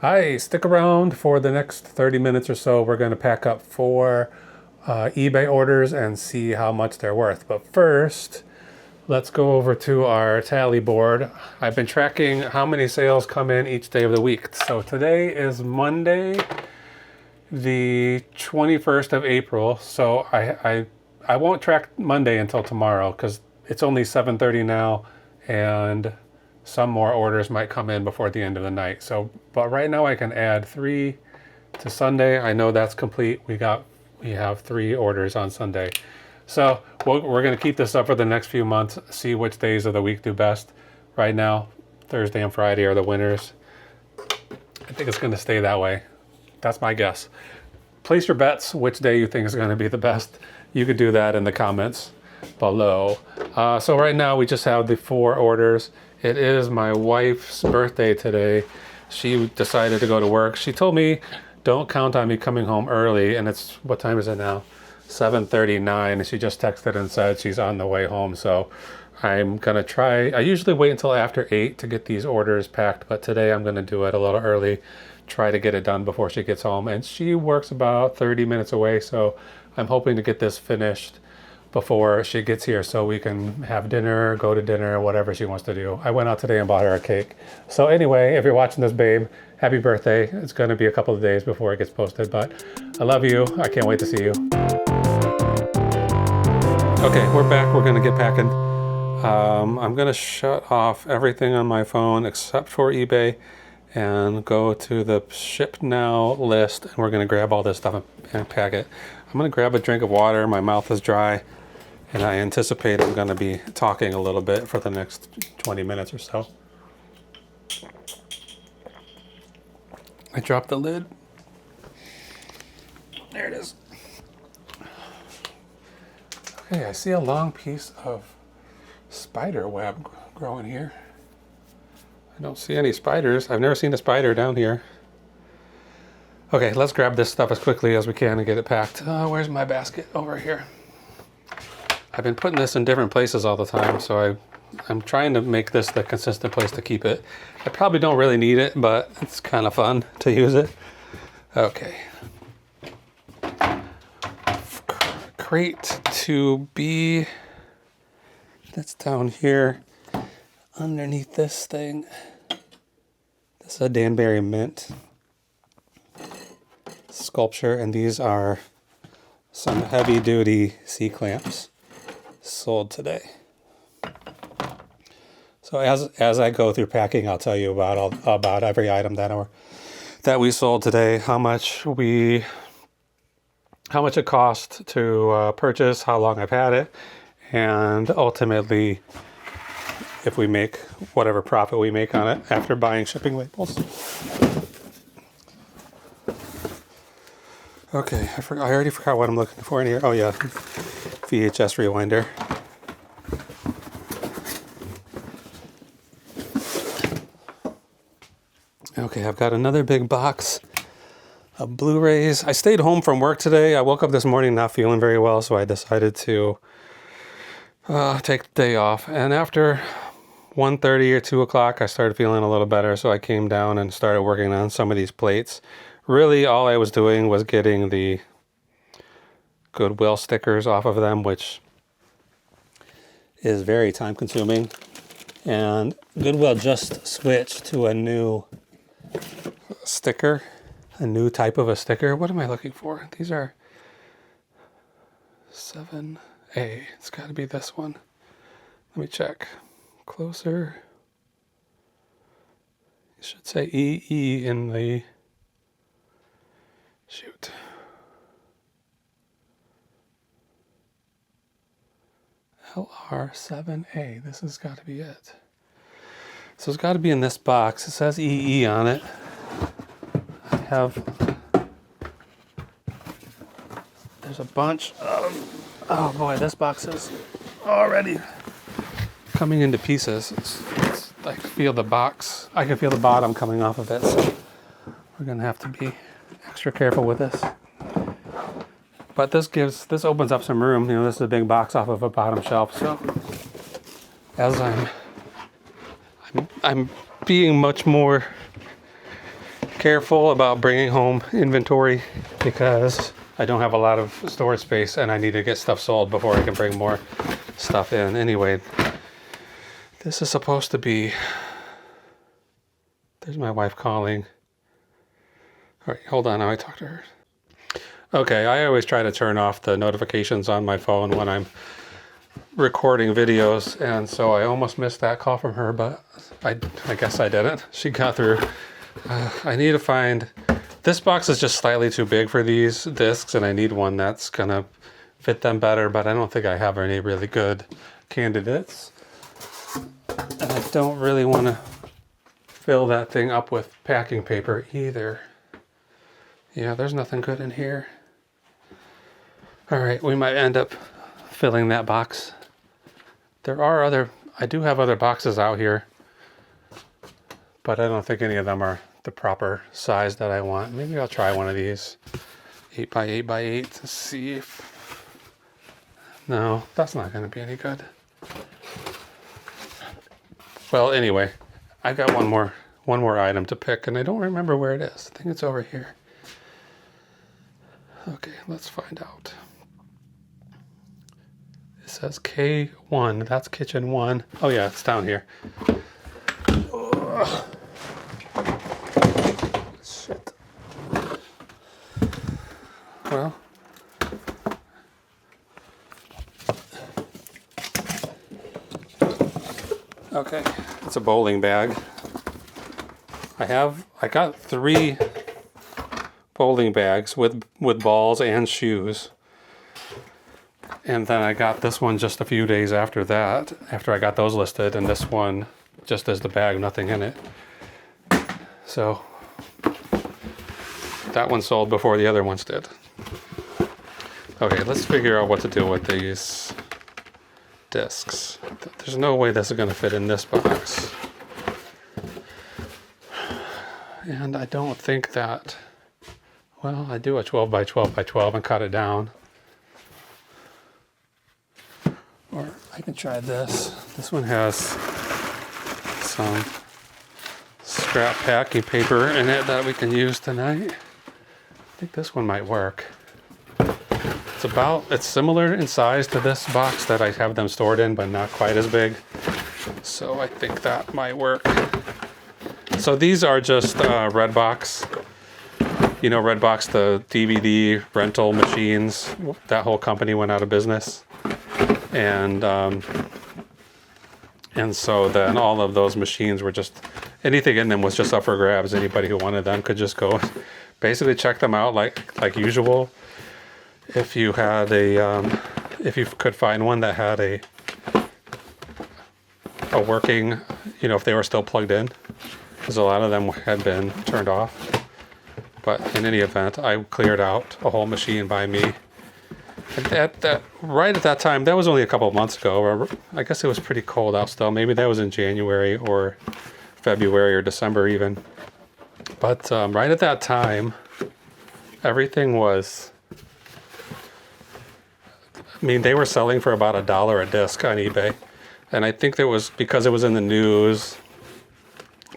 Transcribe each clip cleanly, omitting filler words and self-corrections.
Hi, stick around for the next 30 minutes or so. We're going to pack up 4 eBay orders and see how much they're worth. But first, let's go over to our tally board. I've been tracking how many sales come in each day of the week. So today is Monday, the 21st of April. So I won't track Monday until tomorrow because it's only 7:30 now, and some more orders might come in before the end of the night. So, but right now I can add 3 to Sunday. I know that's complete. We have 3 orders on Sunday. So we're going to keep this up for the next few months, see which days of the week do best. Right now, Thursday and Friday are the winners. I think it's going to stay that way. That's my guess. Place your bets which day you think is going to be the best. You could do that in the comments below. So right now we just have the 4 orders. It is my wife's birthday today. She decided to go to work. She told me, don't count on me coming home early. And it's, what time is it now? 7:39. And she just texted and said she's on the way home. So I'm going to try. I usually wait until after 8 to get these orders packed. But today I'm going to do it a little early. Try to get it done before she gets home. And she works about 30 minutes away. So I'm hoping to get this finished before she gets here so we can have dinner, go to dinner, whatever she wants to do. I went out today and bought her a cake. So anyway, if you're watching this, babe, happy birthday. It's going to be a couple of days before it gets posted, but I love you. I can't wait to see you. Okay, we're back. We're going to get packing. I'm going to shut off everything on my phone except for eBay and go to the ship now list, and we're going to grab all this stuff and pack it. I'm going to grab a drink of water. My mouth is dry, and I anticipate I'm going to be talking a little bit for the next 20 minutes or so. I dropped the lid. There it is. Okay, I see a long piece of spider web growing here. I don't see any spiders. I've never seen a spider down here. Okay, let's grab this stuff as quickly as we can and get it packed. Where's my basket? Over here. I've been putting this in different places all the time, so I'm trying to make this the consistent place to keep it. I probably don't really need it, but it's kind of fun to use it. Okay. Crate 2B. That's down here underneath this thing. This is a Danbury mint sculpture, and these are some heavy duty C-clamps sold today. So as I go through packing, I'll tell you about every item that we sold today, how much it cost to purchase, how long I've had it, and ultimately if we make whatever profit we make on it after buying shipping labels. Okay, I already forgot what I'm looking for in here. Oh yeah, VHS rewinder. Okay, I've got another big box of Blu-rays. I stayed home from work today. I woke up this morning not feeling very well, so I decided to take the day off. And after 1:30 or 2 o'clock, I started feeling a little better, so I came down and started working on some of these plates. Really, all I was doing was getting the Goodwill stickers off of them, which is very time consuming. And Goodwill just switched to a new sticker, a new type of a sticker. What am I looking for? These are 7A. It's got to be this one. Let me check. Closer. It should say EE in the... Shoot. LR7A. This has got to be it. So it's got to be in this box. It says EE on it. There's a bunch of... Oh boy, this box is already coming into pieces. It's I can feel the box. I can feel the bottom coming off of it. So we're going to have to be extra careful with this. But this opens up some room. You know, this is a big box off of a bottom shelf. So as I'm being much more careful about bringing home inventory because I don't have a lot of storage space and I need to get stuff sold before I can bring more stuff in. Anyway, this is supposed to be... There's my wife calling. All right, hold on, now I talk to her. Okay, I always try to turn off the notifications on my phone when I'm recording videos, and so I almost missed that call from her, but I guess I didn't. She got through. I need to find... This box is just slightly too big for these discs, and I need one that's gonna fit them better, but I don't think I have any really good candidates. And I don't really want to fill that thing up with packing paper either. Yeah, there's nothing good in here. All right, we might end up filling that box. I do have other boxes out here, but I don't think any of them are the proper size that I want. Maybe I'll try one of these 8x8x8 to see if... No, that's not going to be any good. Well, anyway, I got one more item to pick, and I don't remember where it is. I think it's over here. Okay, let's find out. It says K1. That's kitchen 1. Oh yeah, it's down here. Ugh. Shit. Well. Okay, it's a bowling bag. I got 3 bowling bags with balls and shoes. And then I got this one just a few days after that, after I got those listed, and this one just as the bag, nothing in it. So that one sold before the other ones did. Okay, let's figure out what to do with these discs. There's no way this is going to fit in this box. And I don't think that... Well, I do a 12 by 12 by 12 and cut it down. Or I can try this. This one has some scrap packing paper in it that we can use tonight. I think this one might work. It's similar in size to this box that I have them stored in, but not quite as big. So I think that might work. So these are just Redbox. You know, Redbox, the DVD rental machines. That whole company went out of business. And so then all of those machines were just, anything in them was just up for grabs. Anybody who wanted them could just go basically check them out like usual. If you had if you could find one that had a working, you know, if they were still plugged in, because a lot of them had been turned off. But in any event, I cleared out a whole machine by me. Right at that time, that was only a couple of months ago, or I guess it was pretty cold out still. Maybe that was in January or February or December even. But right at that time, everything was... I mean, they were selling for about $1 a disc on eBay. And I think that was because it was in the news.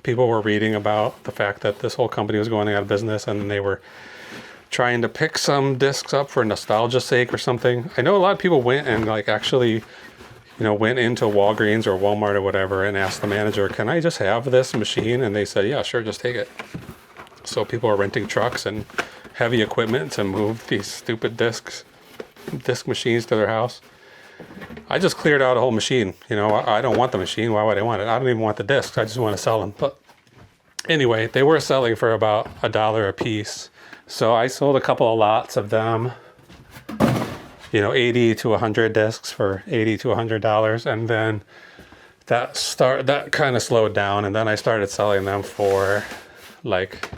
People were reading about the fact that this whole company was going out of business, and they were trying to pick some discs up for nostalgia's sake or something. I know a lot of people went and actually, you know, went into Walgreens or Walmart or whatever and asked the manager, can I just have this machine? And they said, yeah, sure, just take it. So people are renting trucks and heavy equipment to move these stupid disc machines to their house. I just cleared out a whole machine. You know, I don't want the machine. Why would I want it? I don't even want the discs. I just want to sell them. But anyway, they were selling for about $1 a piece. So I sold a couple of lots of them, you know, 80 to 100 discs for $80 to $100. And then that kind of slowed down. And then I started selling them for like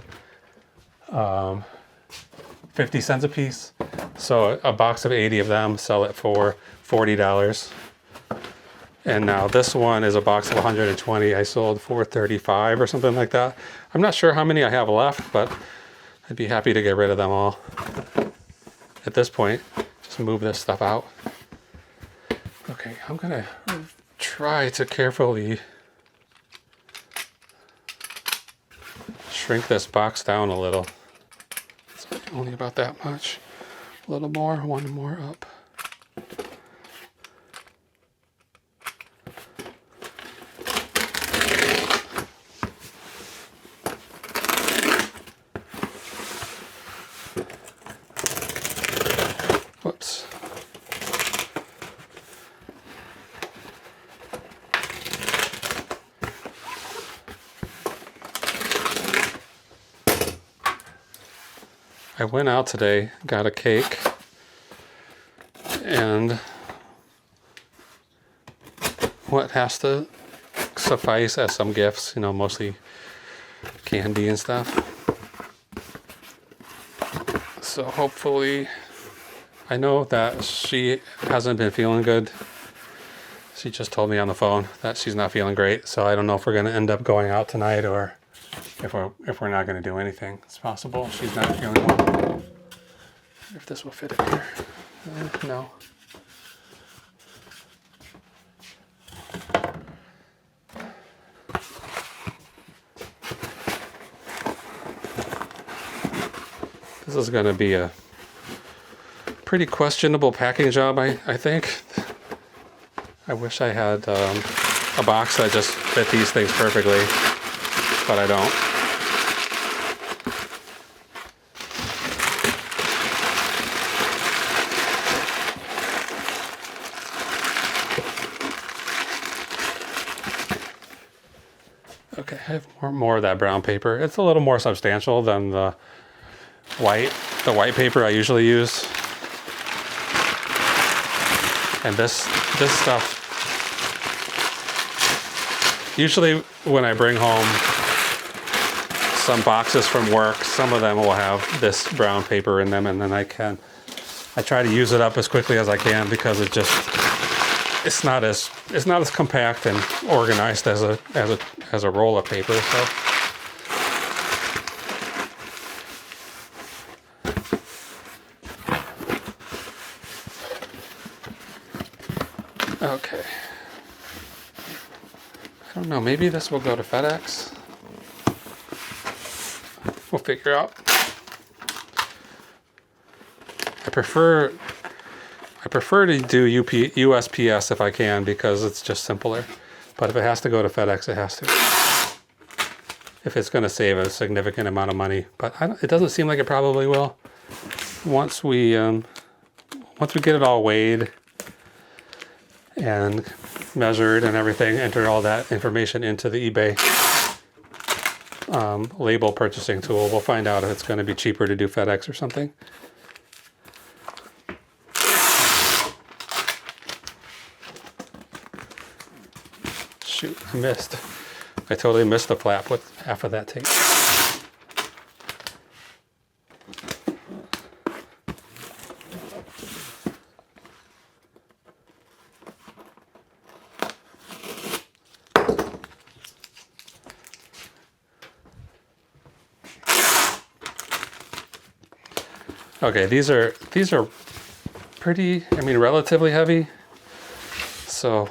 50 cents a piece. So a box of 80 of them, sell it for $40. And now this one is a box of 120. I sold for $35 or something like that. I'm not sure how many I have left, but I'd be happy to get rid of them all. At this point, just move this stuff out. Okay, I'm gonna try to carefully shrink this box down a little. It's only about that much. A little more, one more up. Whoops. I went out today, got a cake, and what has to suffice as some gifts, you know, mostly candy and stuff. So hopefully, I know that she hasn't been feeling good. She just told me on the phone that she's not feeling great, so I don't know if we're going to end up going out tonight or if we're not going to do anything. It's possible she's not feeling well. If this will fit in here. No. This is going to be a pretty questionable packing job, I think. I wish I had a box that just fit these things perfectly, but I don't. Okay, I have more of that brown paper. It's a little more substantial than the white paper I usually use. And this stuff, usually when I bring home some boxes from work, some of them will have this brown paper in them, and then I try to use it up as quickly as I can because it's not as compact and organized as a roll of paper. So. Okay. I don't know, maybe this will go to FedEx. We'll figure out. I prefer to do USPS if I can because it's just simpler. But if it has to go to FedEx, it has to. If it's going to save a significant amount of money, but it doesn't seem like it probably will. Once we get it all weighed and measured and everything, enter all that information into the eBay label purchasing tool, we'll find out if it's going to be cheaper to do FedEx or something. Shoot, I missed. I totally missed the flap with half of that tape. Okay, these are pretty, relatively heavy. So,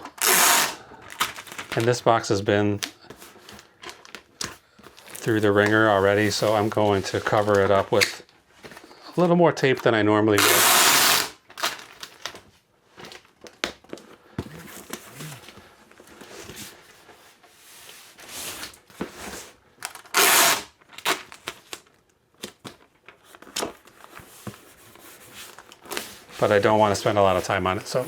and this box has been through the ringer already, so I'm going to cover it up with a little more tape than I normally would. But I don't want to spend a lot of time on it, so.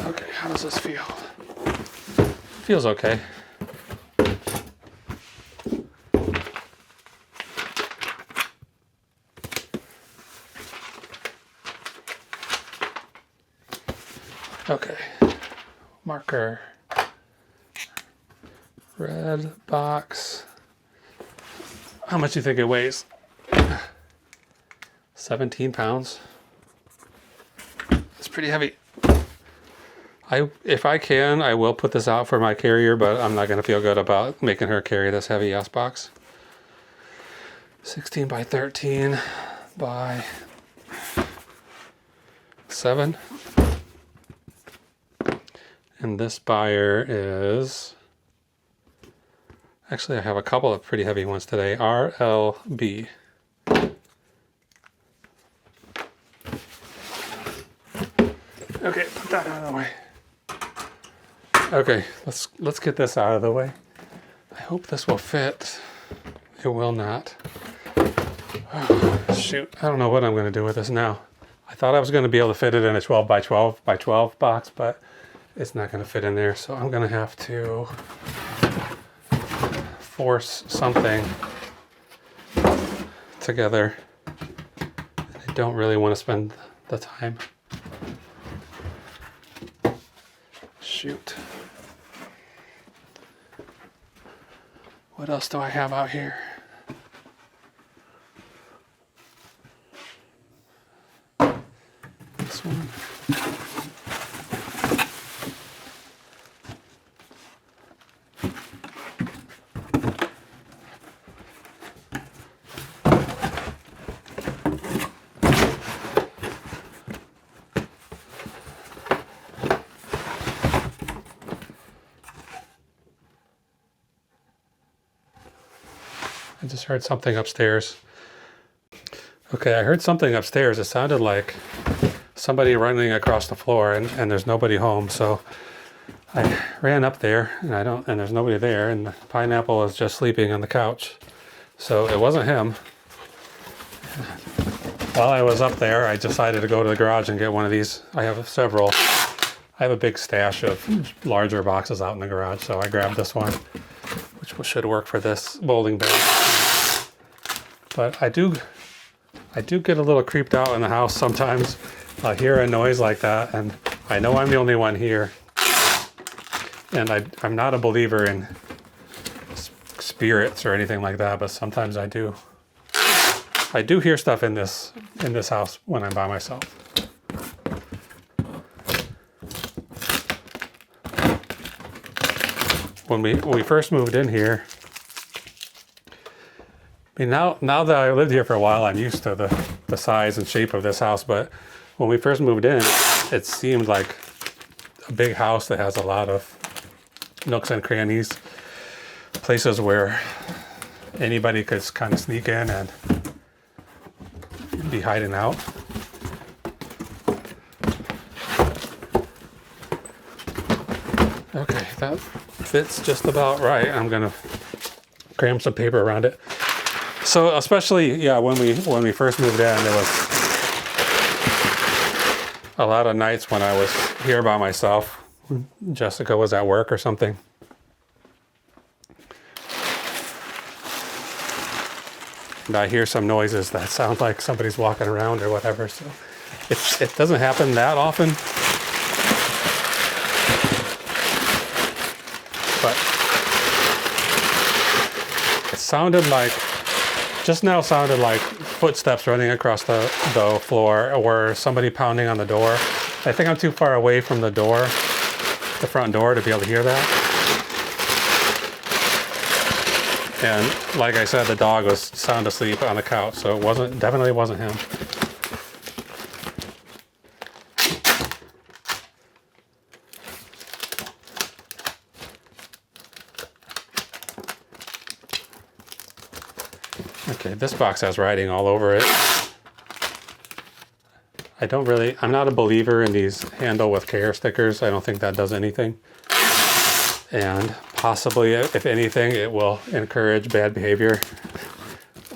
Okay, how does this feel? Feels okay. Okay, marker, Redbox. How much do you think it weighs? 17 pounds. It's pretty heavy. If I can, I will put this out for my carrier, but I'm not going to feel good about making her carry this heavy yes box. 16 by 13 by 7. And this buyer is, actually I have a couple of pretty heavy ones today, RLB. Okay, put that out of the way. Okay, let's get this out of the way. I hope this will fit. It will not. Oh, shoot, I don't know what I'm going to do with this now. I thought I was going to be able to fit it in a 12 by 12 by 12 box, but it's not going to fit in there, so I'm going to have to force something together. I don't really want to spend the time. Shoot. What else do I have out here? This one. I just heard something upstairs. Okay, I heard something upstairs. It sounded like somebody running across the floor, and there's nobody home. So I ran up there, and there's nobody there, and the pineapple is just sleeping on the couch. So it wasn't him. While I was up there, I decided to go to the garage and get one of these. I have several. I have a big stash of larger boxes out in the garage, so I grabbed this one, which should work for this bowling bag. But I do get a little creeped out in the house sometimes. I'll hear a noise like that, and I know I'm the only one here. And I'm not a believer in spirits or anything like that, but sometimes I do. I do hear stuff in this house when I'm by myself. When we first moved in here, I mean, now that I lived here for a while, I'm used to the size and shape of this house, but when we first moved in, it seemed like a big house that has a lot of nooks and crannies, places where anybody could kind of sneak in and be hiding out. Okay, that fits just about right. I'm gonna cram some paper around it. So especially, yeah, when we first moved in, there was a lot of nights when I was here by myself. Jessica was at work or something. And I hear some noises that sound like somebody's walking around or whatever. So it doesn't happen that often. But it sounded like, just now sounded like footsteps running across the floor, or somebody pounding on the door. I think I'm too far away from the door, the front door, to be able to hear that. And like I said, the dog was sound asleep on the couch, so it definitely wasn't him. Okay, this box has writing all over it. I'm not a believer in these handle with care stickers. I don't think that does anything. And possibly, if anything, it will encourage bad behavior.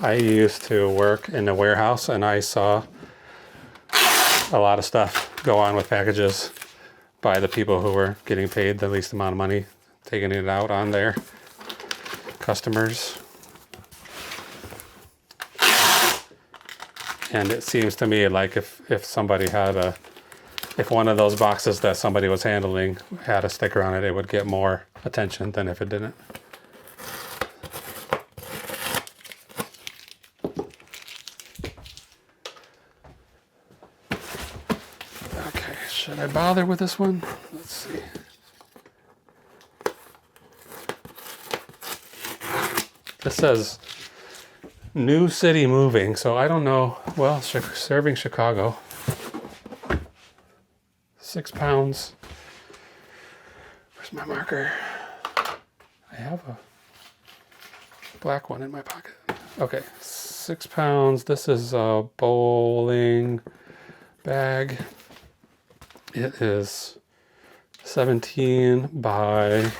I used to work in a warehouse, and I saw a lot of stuff go on with packages by the people who were getting paid the least amount of money, taking it out on their customers. And it seems to me like if somebody had if one of those boxes that somebody was handling had a sticker on it, it would get more attention than if it didn't. Okay, should I bother with this one? Let's see. This says New City Moving, so I don't know. Well, serving Chicago. 6 pounds. Where's my marker? I have a black one in my pocket. Okay, 6 pounds. This is a bowling bag. It is 17 by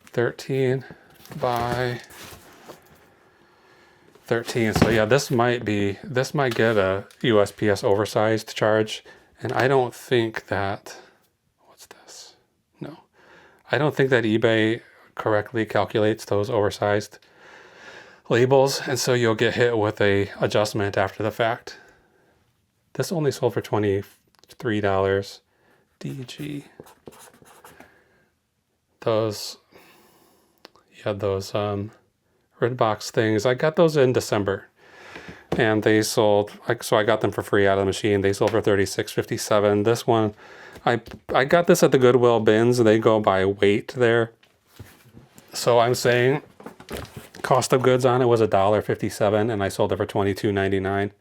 13 by 13. So yeah, this might get a USPS oversized charge. And I don't think that, what's this? No, I don't think that eBay correctly calculates those oversized labels. And so you'll get hit with a adjustment after the fact. This only sold for $23. DG. Those Redbox things, I got those in December. And they sold, so I got them for free out of the machine. They sold for $36.57. This one, I got this at the Goodwill bins. They go by weight there. So I'm saying cost of goods on it was $1.57, and I sold it for $22.99.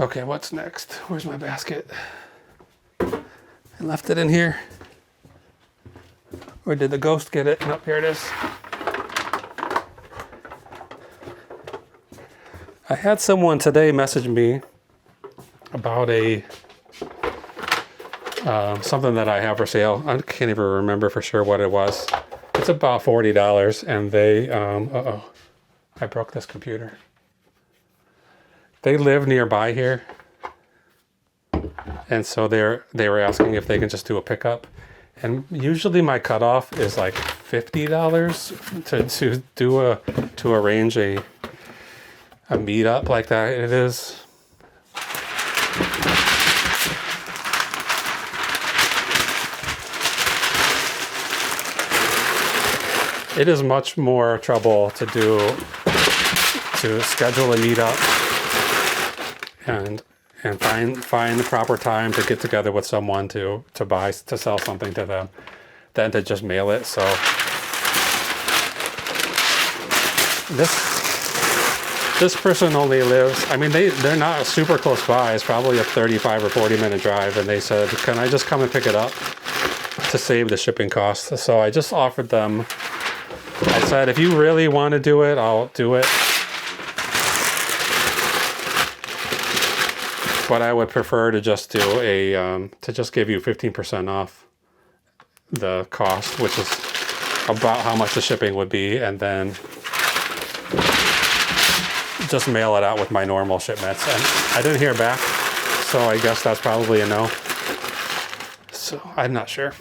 Okay, what's next? Where's my basket? I left it in here. Or did the ghost get it? Nope, here it is. I had someone today message me about something that I have for sale. I can't even remember for sure what it was. It's about $40, and they, I broke this computer. They live nearby here, and so they were asking if they can just do a pickup. And usually my cutoff is like $50 to arrange a meetup like that. It is much more trouble to schedule a meetup and find the proper time to get together with someone to sell something to them than to just mail it. So this person only lives, I mean, they're not super close by. It's probably a 35 or 40 minute drive. And they said, can I just come and pick it up to save the shipping costs? So I just offered them, I said, if you really want to do it, I'll do it. But I would prefer to just do to just give you 15% off the cost, which is about how much the shipping would be, and then just mail it out with my normal shipments. And I didn't hear back, so I guess that's probably a no. So I'm not sure.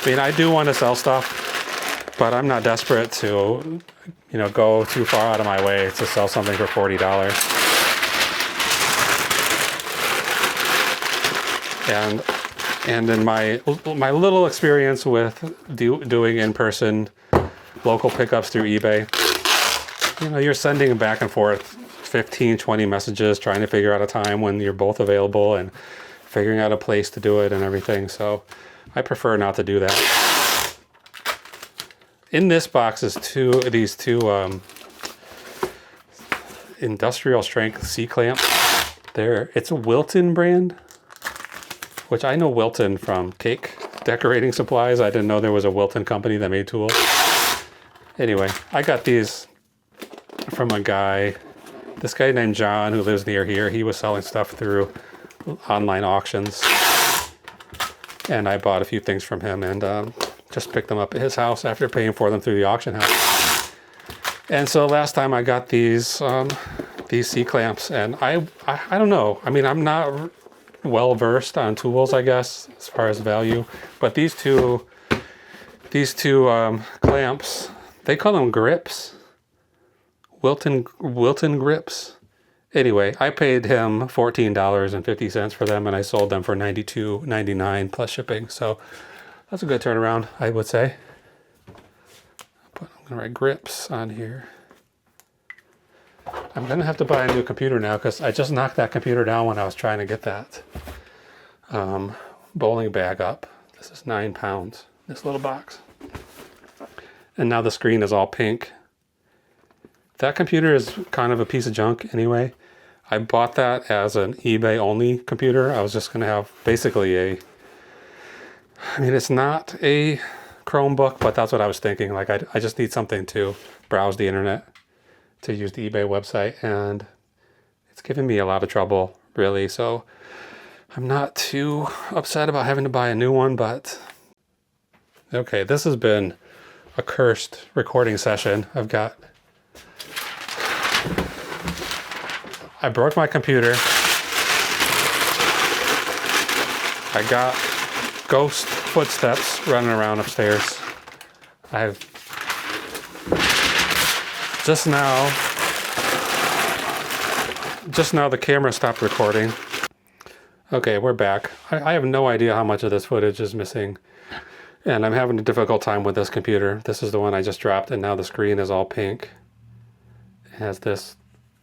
I mean, I do want to sell stuff, but I'm not desperate to, go too far out of my way to sell something for $40. And in my little experience with doing in-person local pickups through eBay, you're sending back and forth 15, 20 messages trying to figure out a time when you're both available and figuring out a place to do it and everything. So I prefer not to do that. In this box is these two industrial strength C-clamps. It's a Wilton brand, which I know Wilton from cake decorating supplies. I didn't know there was a Wilton company that made tools. Anyway, I got these from this guy named John who lives near here. He was selling stuff through online auctions. And I bought a few things from him and just picked them up at his house after paying for them through the auction house. And so last time I got these C-clamps, and I don't know. I mean, I'm not well versed on tools, I guess, as far as value. But these two clamps, they call them grips. Wilton grips. Anyway, I paid him $14.50 for them, and I sold them for $92.99 plus shipping. So that's a good turnaround, I would say. But I'm gonna write grips on here. I'm gonna have to buy a new computer now because I just knocked that computer down when I was trying to get that bowling bag up. This is 9 pounds, this little box. And now the screen is all pink. That computer is kind of a piece of junk anyway. I bought that as an eBay only computer. I was just gonna have basically I mean, it's not a Chromebook, but that's what I was thinking. Like I just need something to browse the internet, to use the eBay website, and it's giving me a lot of trouble, really. So I'm not too upset about having to buy a new one, but okay, this has been a cursed recording session. I broke my computer. I got ghost footsteps running around upstairs. I've just now the camera stopped recording. Okay, we're back. I have no idea how much of this footage is missing, and I'm having a difficult time with this computer. This is the one I just dropped, and now the screen is all pink. It has this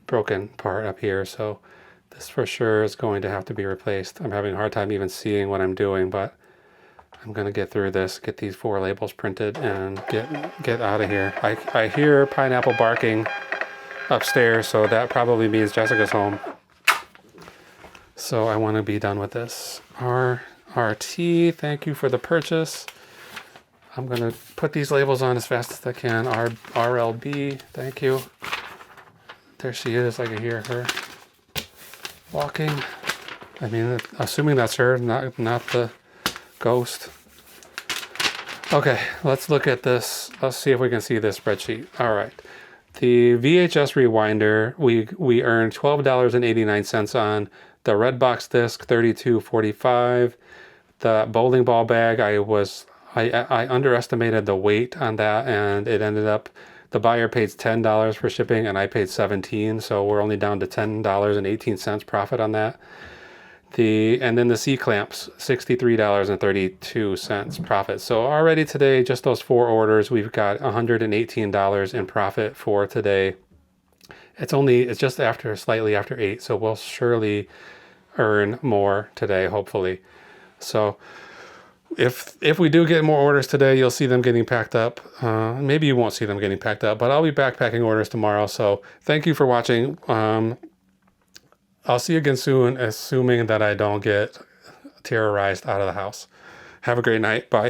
broken part up here, so this for sure is going to have to be replaced. I'm having a hard time even seeing what I'm doing, but I'm gonna get through this, get these 4 labels printed, and get out of here. I hear Pineapple barking upstairs, so that probably means Jessica's home. So I want to be done with this. RT, thank you for the purchase. I'm gonna put these labels on as fast as I can. RLB, thank you. There she is. I can hear her walking. I mean, assuming that's her, not the ghost. Okay, let's look at this. Let's see if we can see this spreadsheet. All right. The VHS rewinder, we earned $12.89 on. The Redbox disc, $32.45. The bowling ball bag, I underestimated the weight on that, and it ended up, the buyer paid $10 for shipping and I paid $17, so we're only down to $10.18 profit on that. And then the C-clamps, $63.32 profit. So already today, just those 4 orders, we've got $118 in profit for today. It's just slightly after 8, so we'll surely earn more today, hopefully. So if we do get more orders today, you'll see them getting packed up. Maybe you won't see them getting packed up, but I'll be back packing orders tomorrow. So thank you for watching. I'll see you again soon, assuming that I don't get terrorized out of the house. Have a great night. Bye.